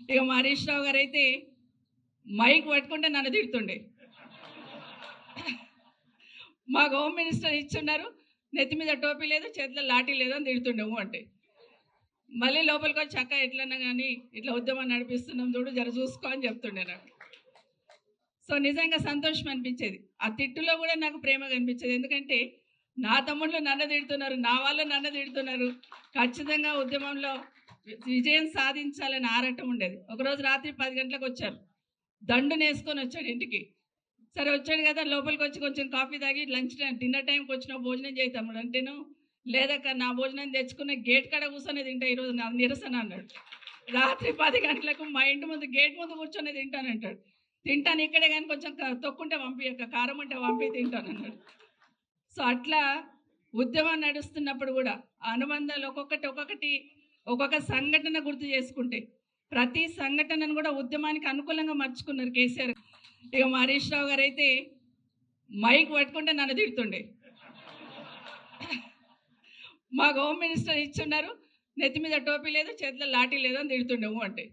ఇక మా హరీష్ రావు గారు అయితే మైక్ పట్టుకుంటే నన్ను తిడుతుండే. మాకు హోమ్ మినిస్టర్ ఇచ్చున్నారు, నెత్తి మీద టోపీ లేదు, చేతిలో లాఠీ లేదు అని తిడుతుండేమో అంటే మళ్ళీ లోపలికి వచ్చి అక్క ఎట్లన్నా కానీ ఇట్లా ఉద్యమం నడిపిస్తున్నాం చూడు, జర చూసుకో అని చెప్తుండే నాకు. సో నిజంగా సంతోషం అనిపించేది. ఆ తిట్టులో కూడా నాకు ప్రేమ కనిపించేది. ఎందుకంటే నా తమ్ముళ్ళు నన్ను తిడుతున్నారు, నా వాళ్ళు నన్ను తిడుతున్నారు, ఖచ్చితంగా ఉద్యమంలో విజయం సాధించాలని ఆరాటం ఉండేది. ఒకరోజు రాత్రి 10 గంటలకు వచ్చారు, దండుని వేసుకొని వచ్చాడు ఇంటికి. సరే వచ్చాడు కదా, లోపలికి వచ్చి కొంచెం కాఫీ తాగి లంచ్ టైం డిన్నర్ టైంకి వచ్చిన భోజనం చేయి తమ్ముడు అంటేను, లేదక్క నా భోజనం తెచ్చుకున్న గేట్ కాడ కూర్చొని తింటా ఈరోజు నా నిరసన అన్నాడు. రాత్రి 10 గంటలకు మా ఇంటి ముందు గేట్ ముందు కూర్చొని తింటానంటాడు. తింటాను ఇక్కడే కానీ కొంచెం తొక్కుంటే పంపియక్క, కారం ఉంటే పంపి తింటాను అన్నాడు. సో అట్లా ఉద్యమం నడుస్తున్నప్పుడు కూడా ఆ అనుబంధాలు ఒక్కొక్క సంఘటన గుర్తు చేసుకుంటే ప్రతి సంఘటనను కూడా ఉద్యమానికి అనుకూలంగా మర్చుకున్నారు కేసీఆర్. ఇక మా హరీష్ రావు గారు అయితే మైక్ పట్టుకుంటే నన్ను తిడుతుండే. మాకు హోమ్ మినిస్టర్ ఇచ్చున్నారు, నెత్తి మీద టోపీ లేదు, చేతిలో లాఠీ లేదు అని తిడుతుండేమో అంటే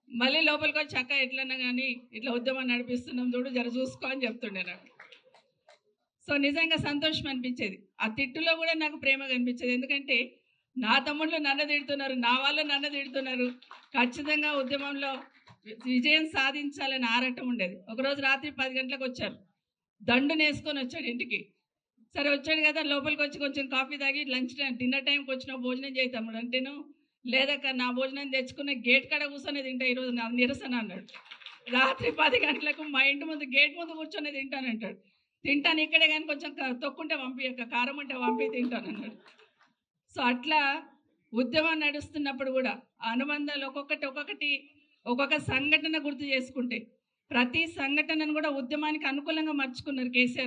మళ్ళీ లోపలికి వచ్చి అక్క ఎట్లన్నా కానీ ఇట్లా ఉద్యమం నడిపిస్తున్నాం చూడు, జర చూసుకో అని చెప్తుండే నాకు. సో నిజంగా సంతోషం అనిపించేది. ఆ తిట్టులో కూడా నాకు ప్రేమ కనిపించేది. ఎందుకంటే నా తమ్ముళ్ళు నన్ను తిడుతున్నారు, నా వాళ్ళు నన్ను తిడుతున్నారు, ఖచ్చితంగా ఉద్యమంలో విజయం సాధించాలని ఆరాటం ఉండేది. ఒకరోజు రాత్రి 10 గంటలకు వచ్చారు, దండుని వేసుకొని వచ్చాడు ఇంటికి. సరే వచ్చాడు కదా, లోపలికి వచ్చి కొంచెం కాఫీ తాగి లంచ్ టైం డిన్నర్ టైంకి వచ్చిన భోజనం చేయి తమ్ముడు అంటేను, లేదక్క నా భోజనం తెచ్చుకున్న గేట్ కాడ కూర్చొని తింటా ఈరోజు నా నిరసన అన్నాడు. రాత్రి 10 గంటలకు మా ఇంటి ముందు గేట్ ముందు కూర్చొని తింటానంటాడు. తింటాను ఇక్కడే కానీ కొంచెం తొక్కుంటే పంపియక్క, కారం ఉంటే పంపి తింటాను అన్నాడు. సో అట్లా ఉద్యమం నడుస్తున్నప్పుడు కూడా ఆ అనుబంధాలు ఒక్కొక్క సంఘటన గుర్తు చేసుకుంటే ప్రతి సంఘటనను కూడా ఉద్యమానికి అనుకూలంగా మర్చుకున్నారు కేసీఆర్.